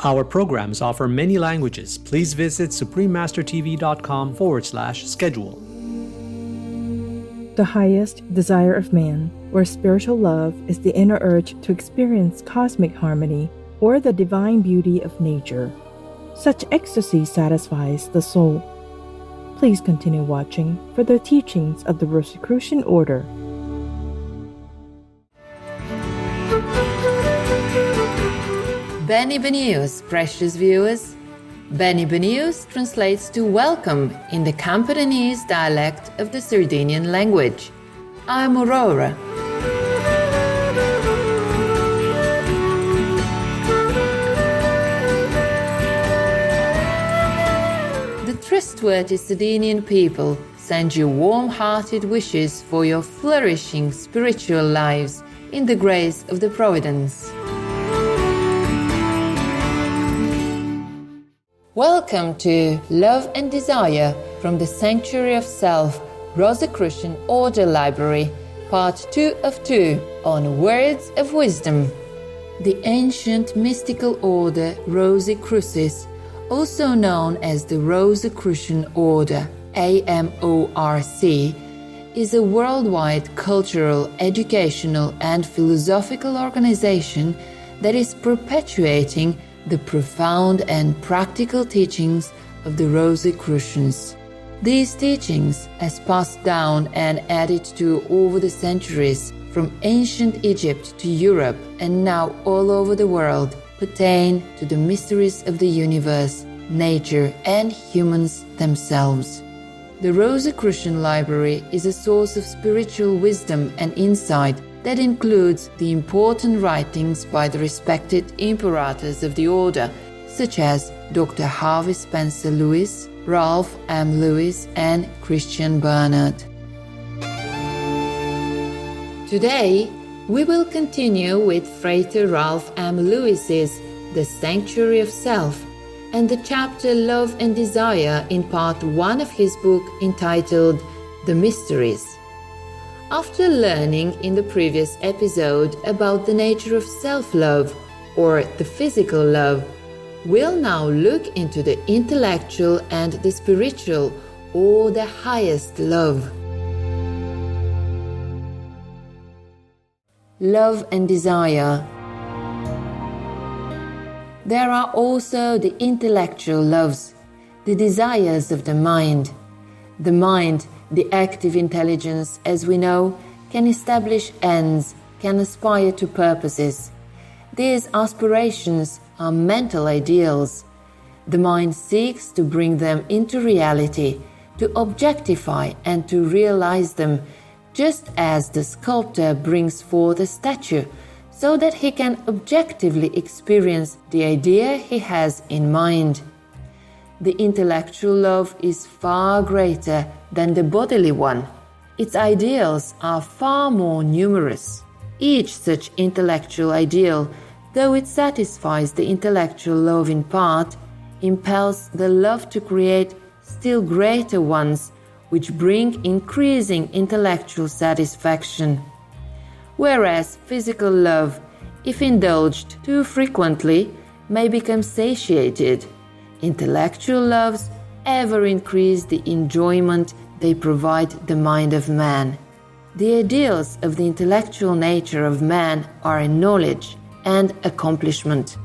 Our programs offer many languages. Please visit suprememastertv.com/schedule. The highest desire of man, or spiritual love, is the inner urge to experience cosmic harmony or the divine beauty of nature. Such ecstasy satisfies the soul. Please continue watching for the teachings of the Rosicrucian order. Beni Benius, precious viewers. Beni Benius translates to welcome in the Campidanese dialect of the Sardinian language. I'm Aurora. The trustworthy Sardinian people send you warm-hearted wishes for your flourishing spiritual lives in the grace of the Providence. Welcome to Love and Desire from the Sanctuary of Self, Rosicrucian Order Library, Part 2 of 2 on Words of Wisdom. The ancient mystical order Rosicrucis, also known as the Rosicrucian Order, AMORC, is a worldwide cultural, educational and philosophical organization that is perpetuating the profound and practical teachings of the Rosicrucians. These teachings, as passed down and added to over the centuries from ancient Egypt to Europe and now all over the world, pertain to the mysteries of the universe, nature and humans themselves. The Rosicrucian Library is a source of spiritual wisdom and insight that includes the important writings by the respected imperators of the order, such as Dr. Harvey Spencer Lewis, Ralph M. Lewis, and Christian Barnard. Today, we will continue with Frater Ralph M. Lewis's The Sanctuary of Self and the chapter Love and Desire in part 1 of his book entitled The Mysteries. After learning in the previous episode about the nature of self-love, or the physical love, we'll now look into the intellectual and the spiritual, or the highest love. Love and desire. There are also the intellectual loves, the desires of the mind. The mind, the active intelligence, as we know, can establish ends, can aspire to purposes. These aspirations are mental ideals. The mind seeks to bring them into reality, to objectify and to realize them, just as the sculptor brings forth a statue, so that he can objectively experience the idea he has in mind. The intellectual love is far greater than the bodily one. Its ideals are far more numerous. Each such intellectual ideal, though it satisfies the intellectual love in part, impels the love to create still greater ones, which bring increasing intellectual satisfaction. Whereas physical love, if indulged too frequently, may become satiated, intellectual loves ever increase the enjoyment they provide the mind of man. The ideals of the intellectual nature of man are knowledge and accomplishment.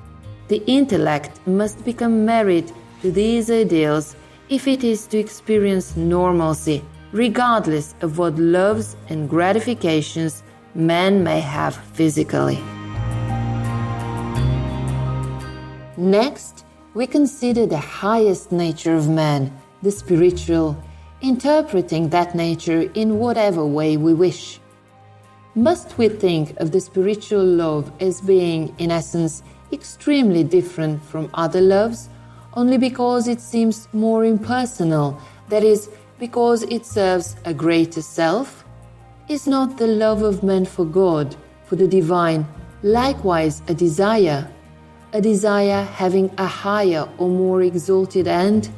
The intellect must become married to these ideals if it is to experience normalcy, regardless of what loves and gratifications man may have physically. Next, we consider the highest nature of man, the spiritual, interpreting that nature in whatever way we wish. Must we think of the spiritual love as being, in essence, extremely different from other loves, only because it seems more impersonal, that is, because it serves a greater self? Is not the love of man for God, for the divine, likewise a desire having a higher or more exalted end?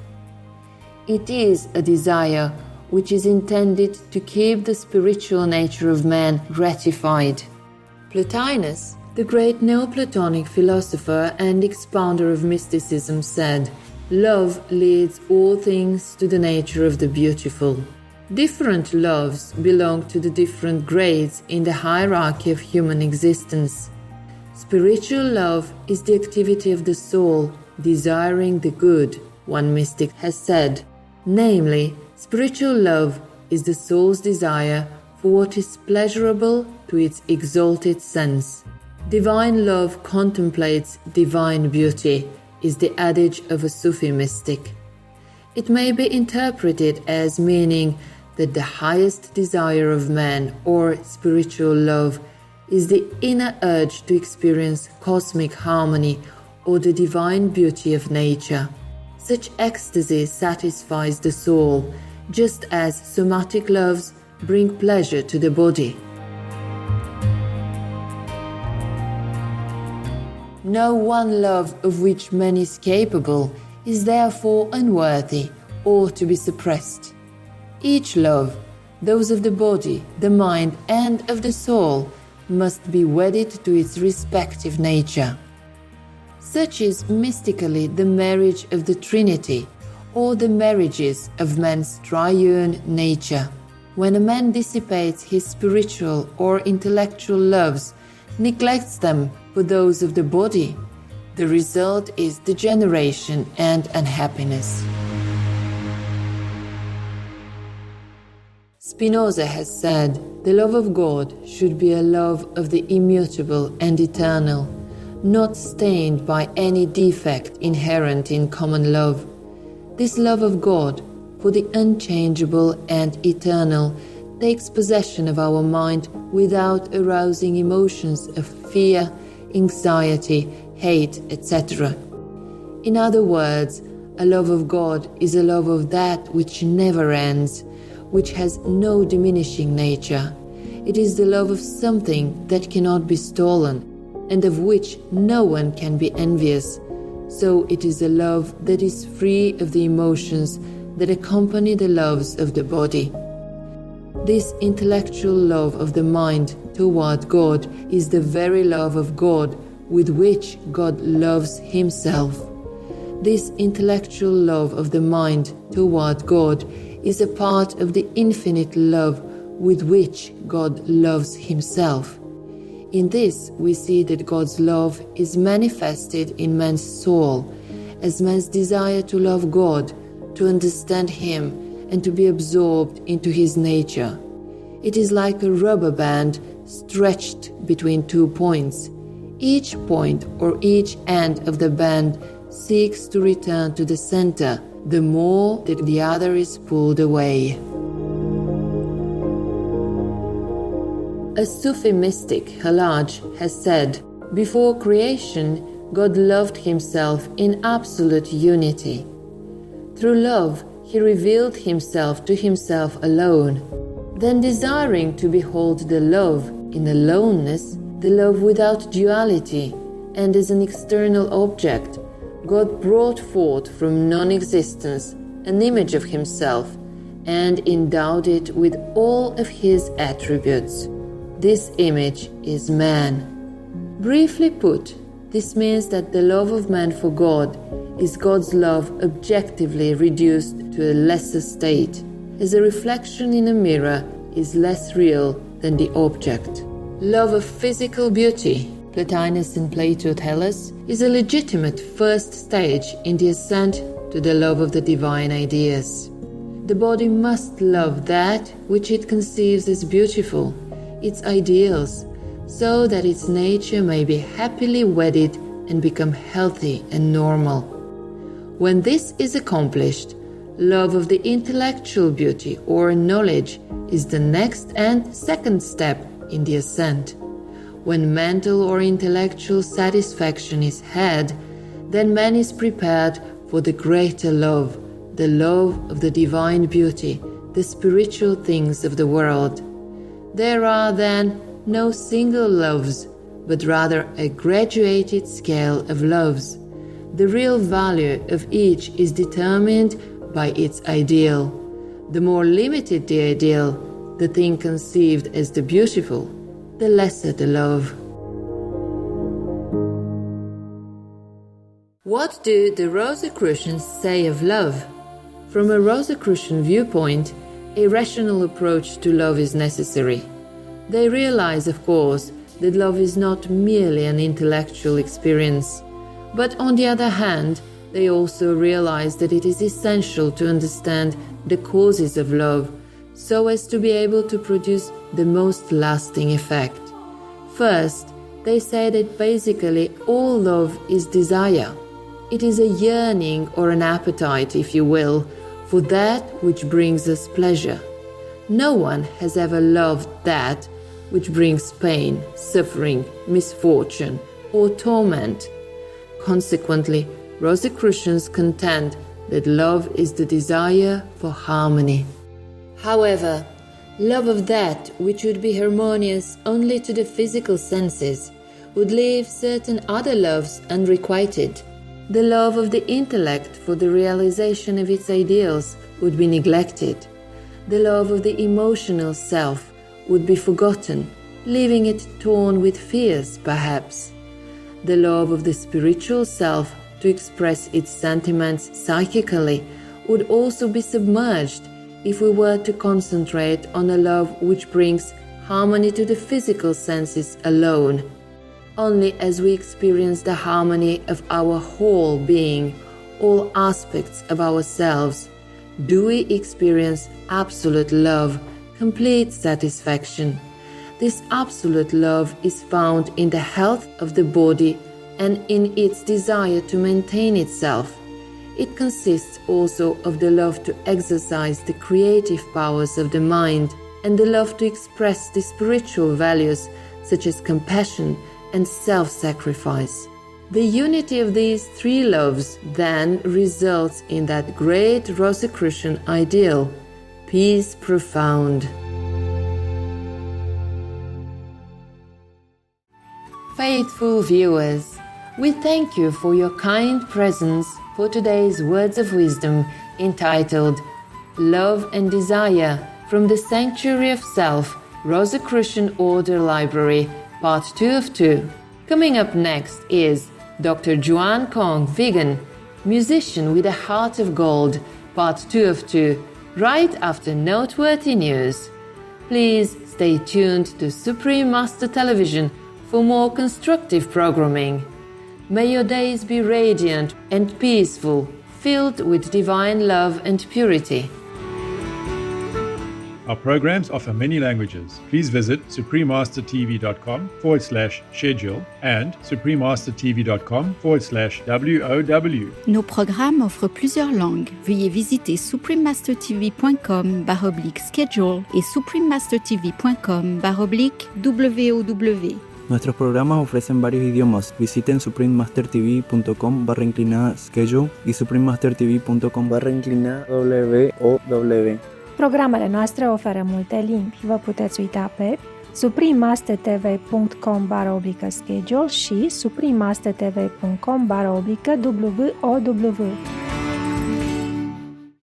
It is a desire which is intended to keep the spiritual nature of man gratified. Plotinus, The great Neoplatonic philosopher and expounder of mysticism said, "Love leads all things to the nature of the beautiful." Different loves belong to the different grades in the hierarchy of human existence. Spiritual love is the activity of the soul desiring the good, one mystic has said. Namely, spiritual love is the soul's desire for what is pleasurable to its exalted sense. Divine love contemplates divine beauty, is the adage of a Sufi mystic. It may be interpreted as meaning that the highest desire of man, or spiritual love, is the inner urge to experience cosmic harmony or the divine beauty of nature. Such ecstasy satisfies the soul, just as somatic loves bring pleasure to the body. No one love of which man is capable is therefore unworthy or to be suppressed. Each love, those of the body, the mind, and of the soul, must be wedded to its respective nature. Such is mystically the marriage of the Trinity, or the marriages of man's triune nature. When a man dissipates his spiritual or intellectual loves, neglects them for those of the body, the result is degeneration and unhappiness. Spinoza has said, "The love of God should be a love of the immutable and eternal, not stained by any defect inherent in common love. This love of God, for the unchangeable and eternal, takes possession of our mind without arousing emotions of fear, anxiety, hate, etc. In other words, a love of God is a love of that which never ends, which has no diminishing nature. It is the love of something that cannot be stolen, and of which no one can be envious. So it is a love that is free of the emotions that accompany the loves of the body. This intellectual love of the mind toward God is the very love of God with which God loves Himself. This intellectual love of the mind toward God is a part of the infinite love with which God loves Himself. In this, we see that God's love is manifested in man's soul, as man's desire to love God, to understand Him, and to be absorbed into His nature. It is like a rubber band stretched between 2 points. Each point or each end of the band seeks to return to the center, the more that the other is pulled away. A Sufi mystic, Halaj, has said, "Before creation, God loved Himself in absolute unity. Through love, He revealed Himself to Himself alone. Then, desiring to behold the love in aloneness, the love without duality, and as an external object, God brought forth from non-existence an image of Himself and endowed it with all of His attributes. This image is man." Briefly put, this means that the love of man for God is God's love objectively reduced to a lesser state, as a reflection in a mirror is less real than the object. Love of physical beauty, Plotinus and Plato tell us, is a legitimate first stage in the ascent to the love of the divine ideas. The body must love that which it conceives as beautiful, its ideals, so that its nature may be happily wedded and become healthy and normal. When this is accomplished, love of the intellectual beauty or knowledge is the next and second step in the ascent. When mental or intellectual satisfaction is had, then man is prepared for the greater love, the love of the divine beauty, the spiritual things of the world. There are then no single loves, but rather a graduated scale of loves. The real value of each is determined by its ideal. The more limited the ideal, the thing conceived as the beautiful, the lesser the love. What do the Rosicrucians say of love? From a Rosicrucian viewpoint, a rational approach to love is necessary. They realize, of course, that love is not merely an intellectual experience, but on the other hand, they also realize that it is essential to understand the causes of love so as to be able to produce the most lasting effect. First, they say that basically all love is desire. It is a yearning or an appetite, if you will, for that which brings us pleasure. No one has ever loved that which brings pain, suffering, misfortune, or torment. Consequently, Rosicrucians contend that love is the desire for harmony. However, love of that which would be harmonious only to the physical senses would leave certain other loves unrequited. The love of the intellect for the realization of its ideals would be neglected. The love of the emotional self would be forgotten, leaving it torn with fears, perhaps. The love of the spiritual self to express its sentiments psychically would also be submerged if we were to concentrate on a love which brings harmony to the physical senses alone. Only as we experience the harmony of our whole being, all aspects of ourselves, do we experience absolute love, complete satisfaction. This absolute love is found in the health of the body and in its desire to maintain itself. It consists also of the love to exercise the creative powers of the mind and the love to express the spiritual values such as compassion and self-sacrifice. The unity of these three loves then results in that great Rosicrucian ideal, peace profound. Faithful viewers, we thank you for your kind presence for today's Words of Wisdom entitled Love and Desire from the Sanctuary of Self, Rosicrucian Order Library, Part 2 of 2. Coming up next is Dr. Juan Kong, vegan, musician with a heart of gold, Part 2 of 2, right after noteworthy news. Please stay tuned to Supreme Master Television for more constructive programming. May your days be radiant and peaceful, filled with divine love and purity. Our programs offer many languages. Please visit suprememastertv.com/schedule and suprememastertv.com/WOW. Nos programmes offrent plusieurs langues. Veuillez visiter suprememastertv.com/schedule et suprememastertv.com/WOW. Nuestros programas ofrecen varios idiomas. Visiten suprememastertv.com/schedule y suprememastertv.com/WOW. Programele noastre oferă multe limbi. Vă puteți uita pe suprememastertv.com/schedule și suprememastertv.com/WOW.